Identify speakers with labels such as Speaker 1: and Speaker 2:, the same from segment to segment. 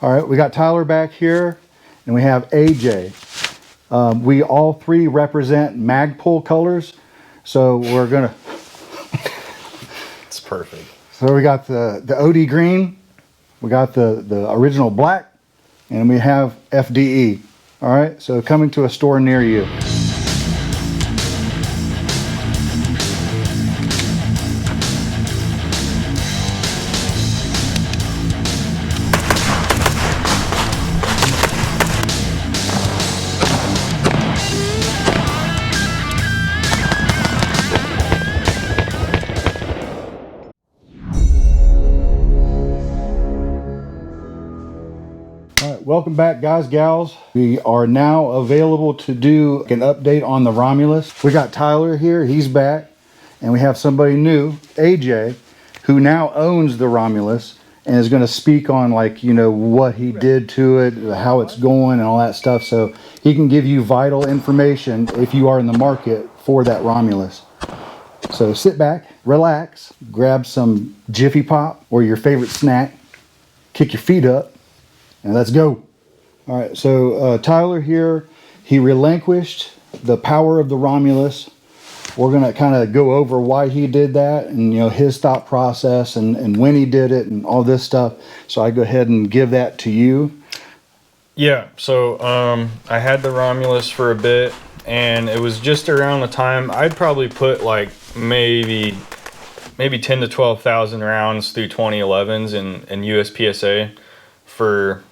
Speaker 1: All right, we got Tyler back here, and we have AJ. We all three represent Magpul colors, so we're gonna.
Speaker 2: It's perfect.
Speaker 1: So we got the OD green, we got the original black, and we have FDE. All right, so coming to a store near you. Welcome back, guys, gals. We are now available to do an update on the Romulus. We got Tyler here, he's back, and we have somebody new, AJ, who now owns the Romulus and is going to speak on, like, you know, what he did to it, how it's going and all that stuff, so he can give you vital information if you are in the market for that Romulus. So sit back, relax, grab some Jiffy Pop or your favorite snack, kick your feet up, and let's go. All right, so Tyler here, he relinquished the power of the Romulus. We're gonna kind of go over why he did that and, you know, his thought process and when he did it and all this stuff. So I go ahead and give that to you.
Speaker 2: Yeah, so I had the Romulus for a bit, and it was just around the time I'd probably put like maybe 10 to 12,000 rounds through 2011s in USPSA for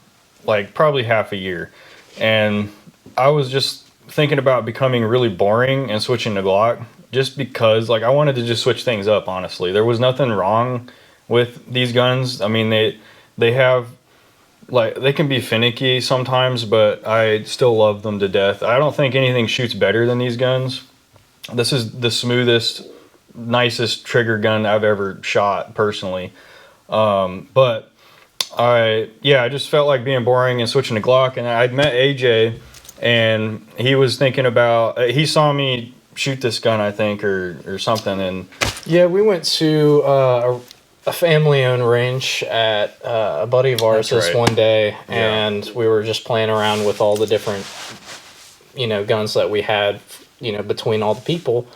Speaker 2: like probably half a year, and I was just thinking about becoming really boring and switching to Glock, just because like I wanted to just switch things up. Honestly, there was nothing wrong with these guns. I mean, they have, like, they can be finicky sometimes, but I still love them to death. I don't think anything shoots better than these guns. This is the smoothest, nicest trigger gun I've ever shot personally, but I just felt like being boring and switching to Glock. And I'd met AJ, and he was thinking about, he saw me shoot this gun, I think, or something. And
Speaker 3: yeah, we went to a family-owned range at a buddy of ours this one day, and we were just playing around with all the different, you know, guns that we had, you know, between all the people.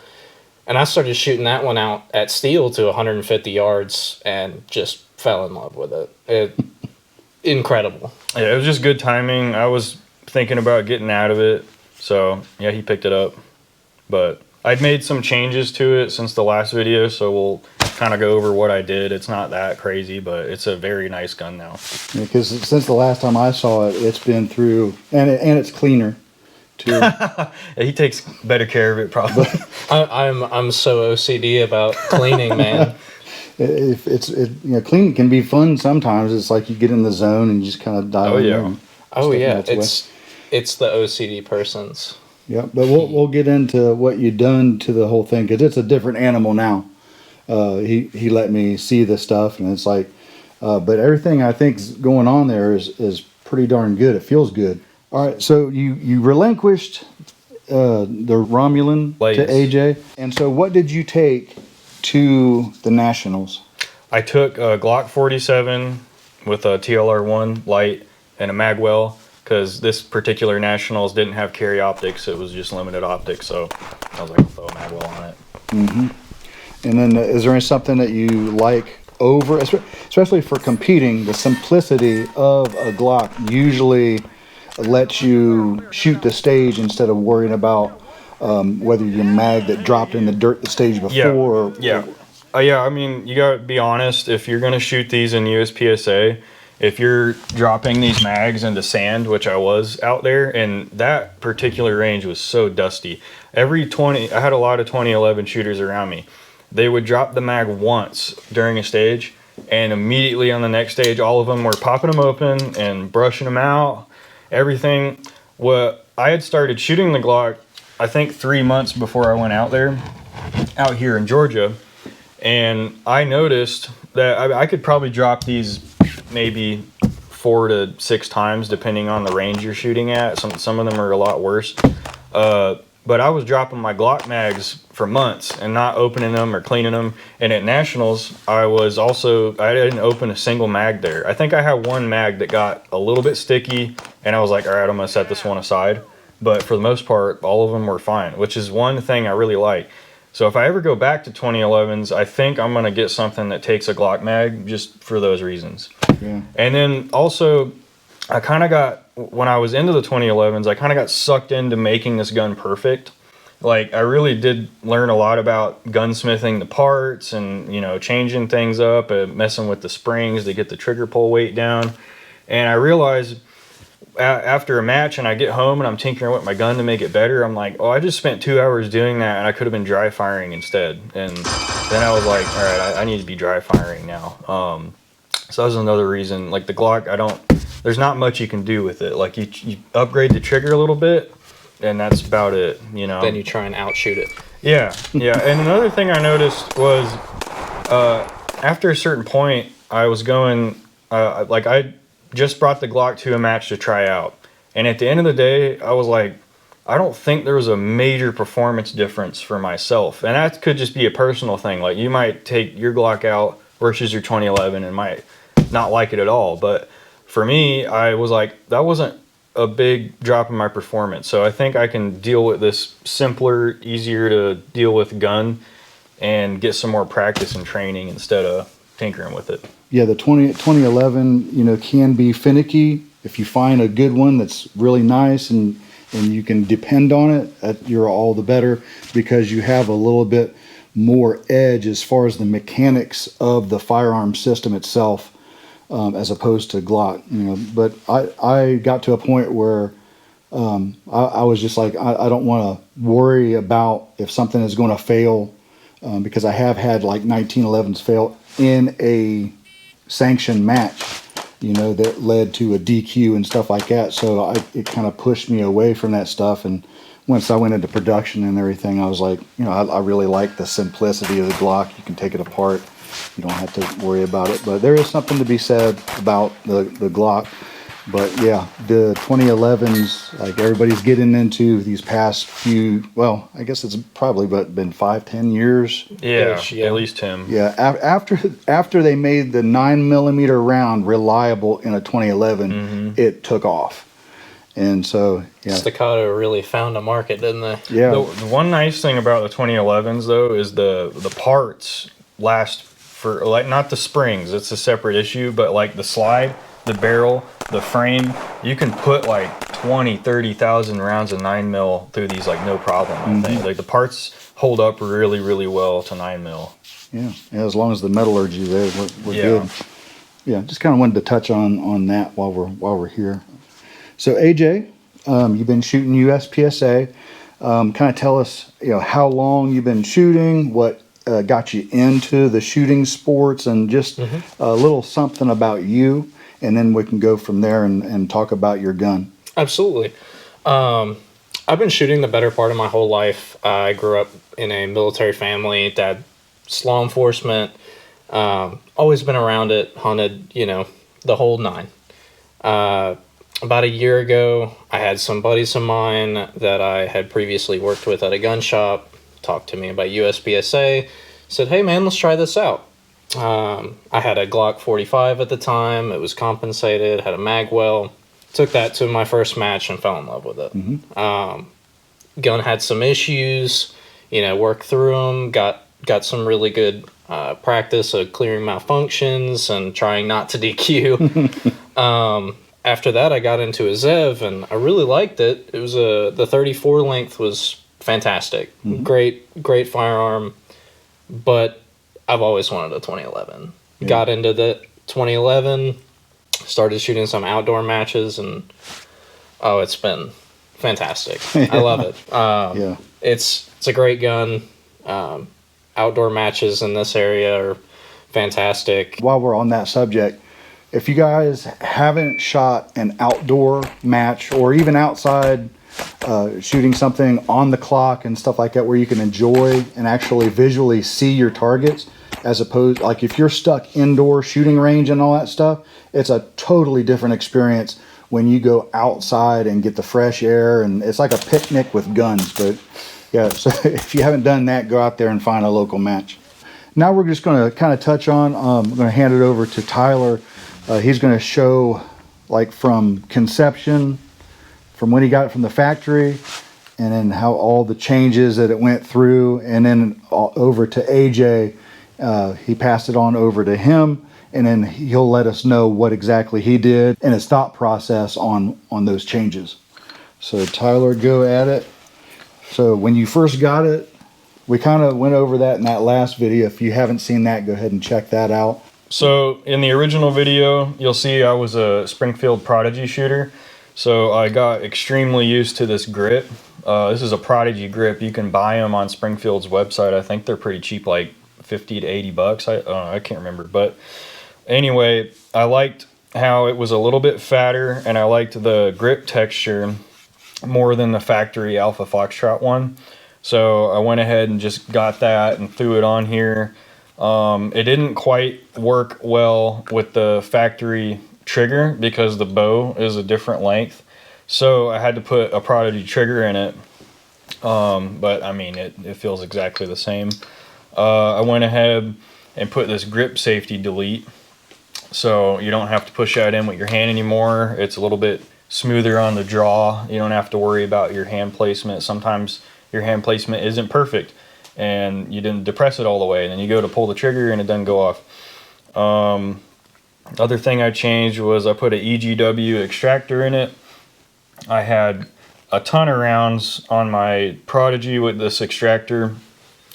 Speaker 3: And I started shooting that one out at steel to 150 yards and just fell in love with it. Incredible.
Speaker 2: Yeah, it was just good timing. I was thinking about getting out of it, so yeah, he picked it up. But I'd made some changes to it since the last video, so we'll kind of go over what I did. It's not that crazy, but it's a very nice gun now.
Speaker 1: Because since the last time I saw it, it's been through, and it's cleaner too.
Speaker 2: He takes better care of it, probably.
Speaker 3: I'm so OCD about cleaning, man.
Speaker 1: You know, cleaning can be fun sometimes. It's like you get in the zone and you just kind of dive in.
Speaker 3: Oh yeah, it's the OCD person's.
Speaker 1: Yeah, but we'll get into what you've done to the whole thing, because it's a different animal now. He let me see the stuff, and it's like, but everything I think is going on there is pretty darn good. It feels good. All right, so you relinquished the Romulan to AJ, and so what did you take to the Nationals?
Speaker 2: I took a Glock 47 with a TLR1 light and a magwell, because this particular Nationals didn't have carry optics. It was just limited optics, so I was like, I'll throw a magwell on it.
Speaker 1: Mm-hmm. And then is there something that you like over, especially for competing? The simplicity of a Glock usually lets you shoot the stage instead of worrying about whether your mag that dropped in the dirt the stage before.
Speaker 2: Yeah. I mean, you gotta be honest. If you're gonna shoot these in USPSA, if you're dropping these mags into sand, which I was out there, and that particular range was so dusty. I had a lot of 2011 shooters around me. They would drop the mag once during a stage, and immediately on the next stage, all of them were popping them open and brushing them out, everything. What I had started shooting the Glock, I think 3 months before I went out there, out here in Georgia, and I noticed that I could probably drop these maybe 4 to 6 times depending on the range you're shooting at. Some of them are a lot worse. But I was dropping my Glock mags for months and not opening them or cleaning them. And at Nationals, I didn't open a single mag there. I think I had one mag that got a little bit sticky, and I was like, all right, I'm going to set this one aside. But for the most part, all of them were fine, which is one thing I really like. So if I ever go back to 2011s, I think I'm going to get something that takes a Glock mag just for those reasons.
Speaker 1: Yeah.
Speaker 2: And then also, when I was into the 2011s, I kind of got sucked into making this gun perfect. Like, I really did learn a lot about gunsmithing the parts and, changing things up and messing with the springs to get the trigger pull weight down. And I realized after a match and I get home and I'm tinkering with my gun to make it better, I'm like, oh, I just spent 2 hours doing that and I could have been dry firing instead. And then I was like, all right, I need to be dry firing now. So that was another reason. Like, the Glock, there's not much you can do with it. Like, you upgrade the trigger a little bit, and that's about it,
Speaker 3: Then you try and outshoot it.
Speaker 2: Yeah. And another thing I noticed was after a certain point, I was going, I just brought the Glock to a match to try out. And at the end of the day, I was like, I don't think there was a major performance difference for myself. And that could just be a personal thing. Like, you might take your Glock out versus your 2011 and might not like it at all. But for me, I was like, that wasn't a big drop in my performance. So I think I can deal with this simpler, easier to deal with gun and get some more practice and training instead of tinkering with it.
Speaker 1: Yeah, the 2011, can be finicky. If you find a good one that's really nice and you can depend on it, you're all the better, because you have a little bit more edge as far as the mechanics of the firearm system itself, as opposed to Glock. But I got to a point where I was just like, I don't want to worry about if something is going to fail, because I have had like 1911s fail in a sanctioned match, that led to a DQ and stuff like that. So it kind of pushed me away from that stuff. And once I went into production and everything, I was like, I really like the simplicity of the Glock. You can take it apart. You don't have to worry about it. But there is something to be said about the Glock. But yeah, the 2011s, like, everybody's getting into these past few, well, I guess it's probably been 5-10 years.
Speaker 2: Yeah, at least 10.
Speaker 1: Yeah, after they made the 9mm round reliable in a 2011, it took off. And so, yeah.
Speaker 3: Staccato really found a market, didn't they?
Speaker 1: Yeah.
Speaker 2: The one nice thing about the 2011s, though, is the parts last for, like, not the springs, it's a separate issue, but like the slide, the barrel, the frame, you can put like 20,000-30,000 rounds of 9mm through these, like, no problem. I think like the parts hold up really, really well to 9mm.
Speaker 1: Yeah, as long as the metallurgy there, we're good. Yeah, just kind of wanted to touch on that while we're here. So AJ, you've been shooting USPSA. Kind of tell us, how long you've been shooting, what got you into the shooting sports, and just a little something about you. And then we can go from there and talk about your gun.
Speaker 3: Absolutely. I've been shooting the better part of my whole life. I grew up in a military family. Dad's law enforcement. Always been around it, hunted, the whole nine. About a year ago, I had some buddies of mine that I had previously worked with at a gun shop talk to me about USPSA. Said, hey man, let's try this out. I had a Glock 45 at the time. It was compensated, had a mag well. Took that to my first match and fell in love with it. Gun had some issues, worked through them, got some really good practice of clearing malfunctions and trying not to DQ. After that, I got into a Zev, and I really liked it. It was the 34 length was fantastic. Great firearm, but I've always wanted a 2011. Got into the 2011, started shooting some outdoor matches, and it's been fantastic. I love it. It's a great gun. Outdoor matches in this area are fantastic.
Speaker 1: While we're on that subject, if you guys haven't shot an outdoor match or even outside shooting something on the clock and stuff like that, where you can enjoy and actually visually see your targets, as opposed, like if you're stuck indoor shooting range and all that stuff, it's a totally different experience when you go outside and get the fresh air, and it's like a picnic with guns. But yeah, so if you haven't done that, go out there and find a local match. Now we're just going to kind of touch on, I'm going to hand it over to Tyler. He's going to show like from conception, from when he got it from the factory, and then how all the changes that it went through, and then over to AJ. He passed it on over to him, and then he'll let us know what exactly he did and his thought process on those changes. So Tyler, go at it. So when you first got it, we kind of went over that in that last video. If you haven't seen that, go ahead and check that out.
Speaker 2: So in the original video, you'll see I was a Springfield Prodigy shooter. So I got extremely used to this grip. This is a Prodigy grip. You can buy them on Springfield's website. I think they're pretty cheap, like 50 to 80 bucks. I can't remember. But anyway, I liked how it was a little bit fatter, and I liked the grip texture more than the factory Alpha Foxtrot one. So I went ahead and just got that and threw it on here. It didn't quite work well with the factory trigger because the bow is a different length. So I had to put a Prodigy trigger in it. But I mean, it feels exactly the same. I went ahead and put this grip safety delete. So you don't have to push that in with your hand anymore. It's a little bit smoother on the draw. You don't have to worry about your hand placement. Sometimes your hand placement isn't perfect and you didn't depress it all the way, and then you go to pull the trigger and it doesn't go off. Other thing I changed was I put an EGW extractor in it. I had a ton of rounds on my Prodigy with this extractor,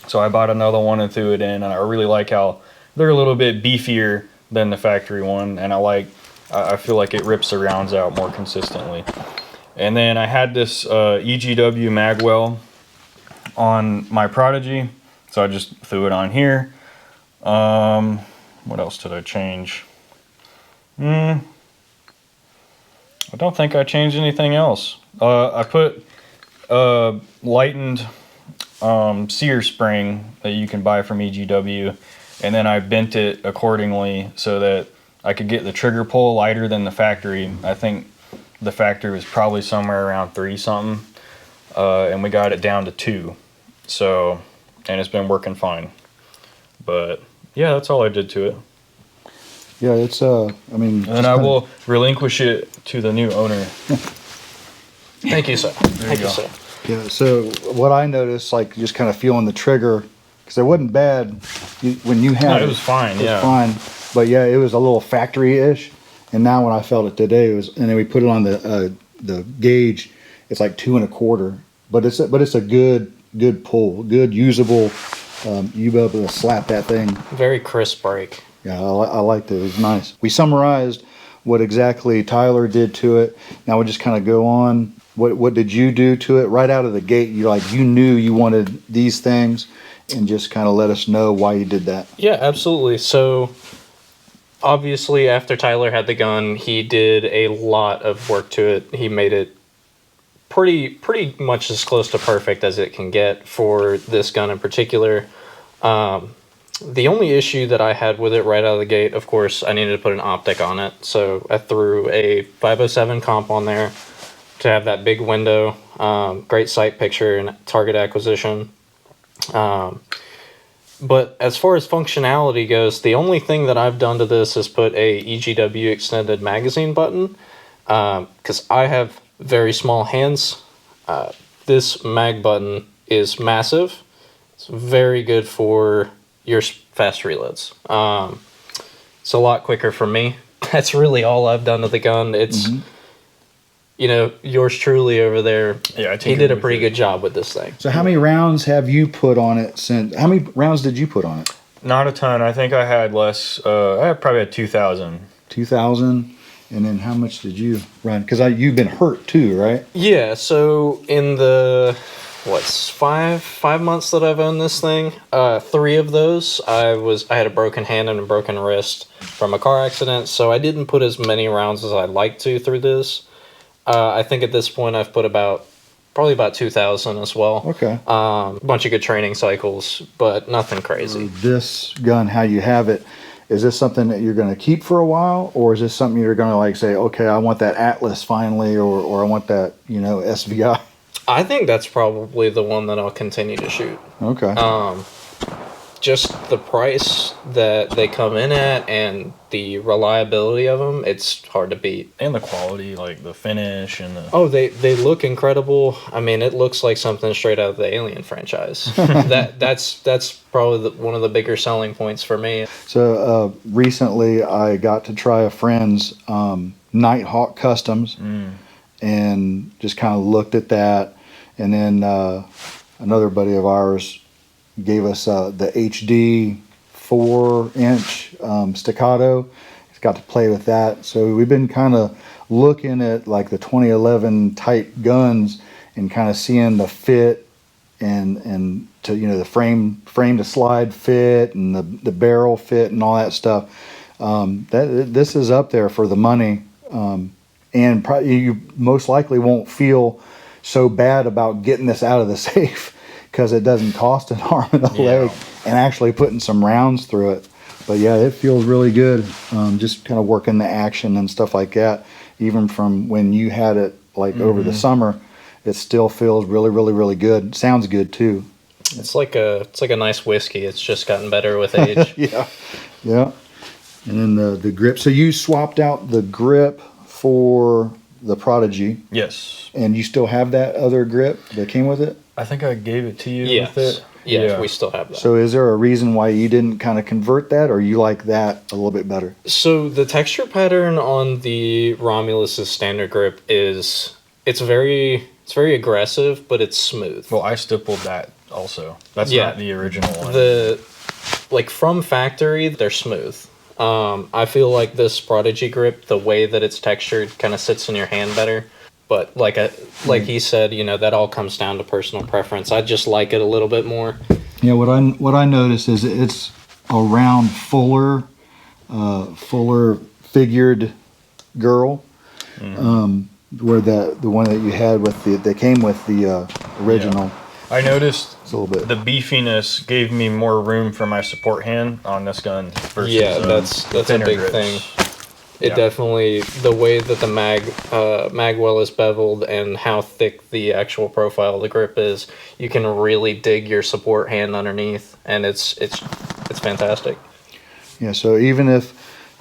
Speaker 2: so I bought another one and threw it in, and I really like how they're a little bit beefier than the factory one, and I feel like it rips the rounds out more consistently. And then I had this EGW magwell on my Prodigy, so I just threw it on here. What else did I change? I don't think I changed anything else. I put lightened sear spring that you can buy from EGW, and then I bent it accordingly so that I could get the trigger pull lighter than the factory. I think the factory was probably somewhere around 3 something, and we got it down to 2. So, and it's been working fine. But yeah, that's all I did to it.
Speaker 1: Yeah, it's I mean,
Speaker 2: and I will relinquish it to the new owner.
Speaker 3: Thank you, sir. Thank you, sir.
Speaker 1: Yeah, so what I noticed, like just kind of feeling the trigger, because it wasn't bad when you had
Speaker 2: it was fine.
Speaker 1: It was fine, but yeah, it was a little factory-ish. And now when I felt it today, it was, and then we put it on the gauge. It's like 2 1/4, but it's a good pull, good usable. You be able to slap that thing.
Speaker 3: Very crisp break.
Speaker 1: Yeah, I liked it. It was nice. We summarized what exactly Tyler did to it. Now we'll just kind of go on. What did you do to it right out of the gate? You knew you wanted these things, and just kind of let us know why you did that.
Speaker 3: Yeah, absolutely. So obviously after Tyler had the gun, he did a lot of work to it. He made it pretty much as close to perfect as it can get for this gun in particular. The only issue that I had with it right out of the gate, of course, I needed to put an optic on it. So I threw a 507 comp on there to have that big window, great sight picture and target acquisition. But as far as functionality goes, the only thing that I've done to this is put a EGW extended magazine button, because I have very small hands. This mag button is massive. It's very good for your fast reloads. It's a lot quicker for me. That's really all I've done to the gun. It's, yours truly over there. Yeah, he did a pretty good job with this thing.
Speaker 1: So how many rounds have you put on it since? How many rounds did you put on it?
Speaker 2: Not a ton. I think I had less. I probably had 2,000.
Speaker 1: 2,000. And then how much did you run? Because you've been hurt too, right?
Speaker 3: Yeah. So in the 5 months that I've owned this thing, 3 of those I had a broken hand and a broken wrist from a car accident. So I didn't put as many rounds as I'd like to through this. I think at this point I've put about probably about 2,000 as well.
Speaker 1: Okay.
Speaker 3: A bunch of good training cycles, but nothing crazy.
Speaker 1: This gun, how you have it, is this something that you're going to keep for a while, or is this something you're going to like say, okay, I want that Atlas finally, or I want that, you know, SVI?
Speaker 3: I think that's probably the one that I'll continue to shoot.
Speaker 1: Okay.
Speaker 3: Just the price that they come in at and the reliability of them, it's hard to beat.
Speaker 2: And the quality, like the finish and the...
Speaker 3: Oh, they look incredible. I mean, it looks like something straight out of the Alien franchise. That's probably one of the bigger selling points for me.
Speaker 1: So recently I got to try a friend's Nighthawk Customs and just kind of looked at that. And then another buddy of ours gave us the HD 4-inch staccato. He's got to play with that. So we've been kind of looking at like the 2011 type guns and kind of seeing the fit and to, you know, the frame to slide fit and the barrel fit and all that stuff. This is up there for the money, and probably you most likely won't feel so bad about getting this out of the safe because it doesn't cost an arm and a leg, and actually putting some rounds through it. But yeah, it feels really good. Just kind of working the action and stuff like that. Even from when you had it like over the summer, it still feels really, really, really good. Sounds good too.
Speaker 3: It's like a nice whiskey. It's just gotten better with age.
Speaker 1: Yeah. And then the grip. So you swapped out the grip for the Prodigy.
Speaker 2: Yes.
Speaker 1: And you still have that other grip that came with it?
Speaker 2: I think I gave it to you
Speaker 3: Yes.
Speaker 2: with it.
Speaker 3: Yes, we still have that.
Speaker 1: So is there a reason why you didn't kind of convert that, or you like that a little bit better?
Speaker 3: So the texture pattern on the Romulus's standard grip it's very aggressive, but it's smooth.
Speaker 2: Well, I stippled that also. That's not the original one.
Speaker 3: Like from factory, they're smooth. I feel like this Prodigy grip, the way that it's textured, kind of sits in your hand better. But like he said, you know, that all comes down to personal preference. I just like it a little bit more.
Speaker 1: Yeah, what I noticed is it's a round, fuller figured girl. Where the one that you had with that came with the original.
Speaker 2: Yeah. I noticed
Speaker 1: it's a little bit.
Speaker 2: The beefiness gave me more room for my support hand on this gun versus
Speaker 3: that's a big
Speaker 2: grips.
Speaker 3: thing. It definitely, the way that the magwell is beveled and how thick the actual profile of the grip is, you can really dig your support hand underneath, and it's fantastic.
Speaker 1: Yeah, so even if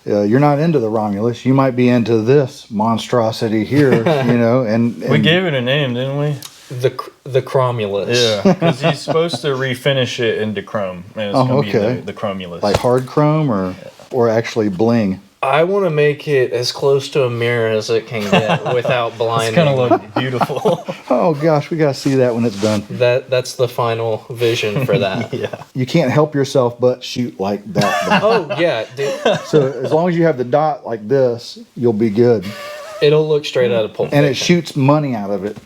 Speaker 1: you're not into the Romulus, you might be into this monstrosity here, you know. And
Speaker 2: we gave it a name, didn't we?
Speaker 3: The Cromulus.
Speaker 2: Yeah, because he's supposed to refinish it into chrome, and it's going to be the Chromulus.
Speaker 1: Like hard chrome or actually bling.
Speaker 3: I want to make it as close to a mirror as it can get without blinding.
Speaker 2: It's going to look beautiful.
Speaker 1: Oh gosh, we got to see that when it's done.
Speaker 3: That's the final vision for that.
Speaker 2: Yeah.
Speaker 1: You can't help yourself but shoot like that.
Speaker 3: Oh yeah, dude.
Speaker 1: So as long as you have the dot like this, you'll be good.
Speaker 3: It'll look straight out of Pulp Fiction.
Speaker 1: And it shoots money out of it.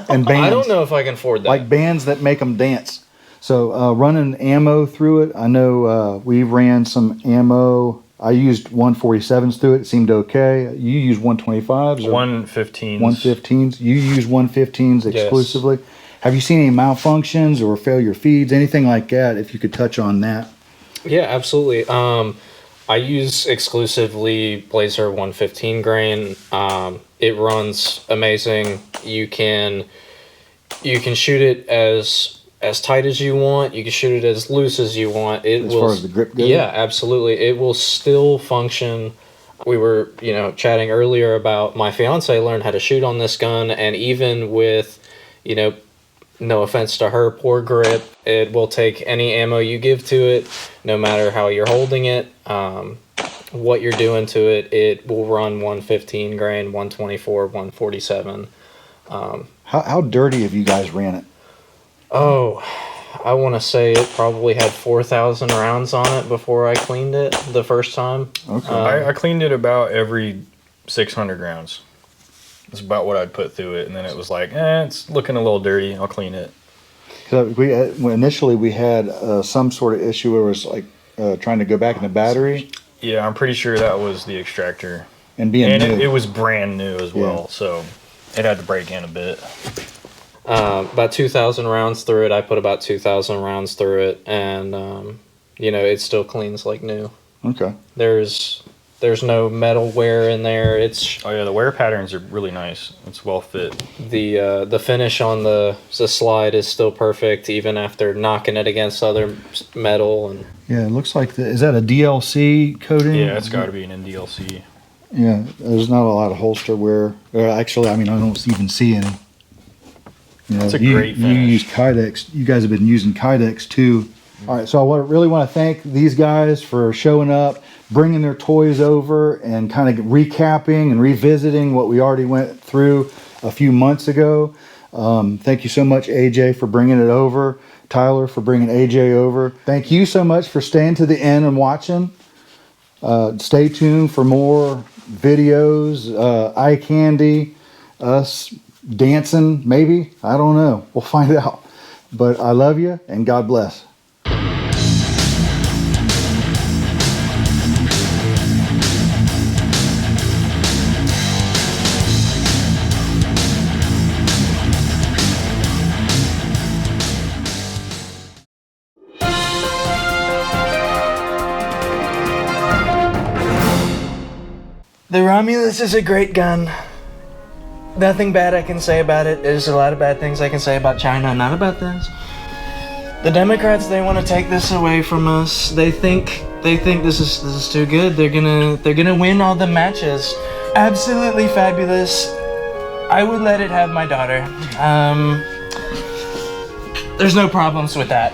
Speaker 1: And bands.
Speaker 3: I don't know if I can afford that.
Speaker 1: Like bands that make them dance. So running ammo through it, I know we ran some ammo. I used 147s through it. It seemed okay. You use 125s?
Speaker 2: 115s.
Speaker 1: 115s. You use 115s exclusively. Yes. Have you seen any malfunctions or failure feeds, anything like that, if you could touch on that?
Speaker 3: Yeah, absolutely. I use exclusively Blazer 115 grain. It runs amazing. You can shoot it as tight as you want. You can shoot it as loose as you want.
Speaker 1: As far as the grip goes?
Speaker 3: Yeah, absolutely. It will still function. We were, chatting earlier about my fiance learned how to shoot on this gun, and even with, no offense to her, poor grip, it will take any ammo you give to it, no matter how you're holding it, what you're doing to it. It will run 115 grain, 124, 147.
Speaker 1: How dirty have you guys ran it?
Speaker 3: Oh, I want to say it probably had 4,000 rounds on it before I cleaned it the first time.
Speaker 1: Okay.
Speaker 2: I cleaned it about every 600 rounds. That's about what I'd put through it, and then it was like, it's looking a little dirty. I'll clean it.
Speaker 1: Initially we had some sort of issue where it was like trying to go back in the battery.
Speaker 2: Yeah, I'm pretty sure that was the extractor.
Speaker 1: And being new.
Speaker 2: It was brand new as well, so it had to break in a bit.
Speaker 3: about 2,000 rounds through it. I put about 2,000 rounds through it, and you know, it still cleans like new.
Speaker 1: Okay.
Speaker 3: There's no metal wear in there. It's
Speaker 2: Oh yeah, the wear patterns are really nice. It's well fit.
Speaker 3: the finish on the slide is still perfect even after knocking it against other metal. And
Speaker 1: Yeah, it looks like is that a DLC coating?
Speaker 2: Yeah, it's got to be an NDLC.
Speaker 1: Yeah, there's not a lot of holster wear. Actually, I mean, I don't even see any. You know,
Speaker 2: It's a great
Speaker 1: You
Speaker 2: finish.
Speaker 1: use Kydex. You guys have been using Kydex too. All right, so I really want to thank these guys for showing up, bringing their toys over, and kind of recapping and revisiting what we already went through a few months ago. Thank you so much, AJ, for bringing it over. Tyler, for bringing AJ over. Thank you so much for staying to the end and watching. Stay tuned for more videos, eye candy, us dancing, maybe. I don't know. We'll find out. But I love you, and God bless.
Speaker 3: the Romulus is a great gun. Nothing bad I can say about it. There's a lot of bad things I can say about China, not about this. The Democrats, they want to take this away from us. They think this is too good. They're gonna win all the matches. Absolutely fabulous. I would let it have my daughter. There's no problems with that.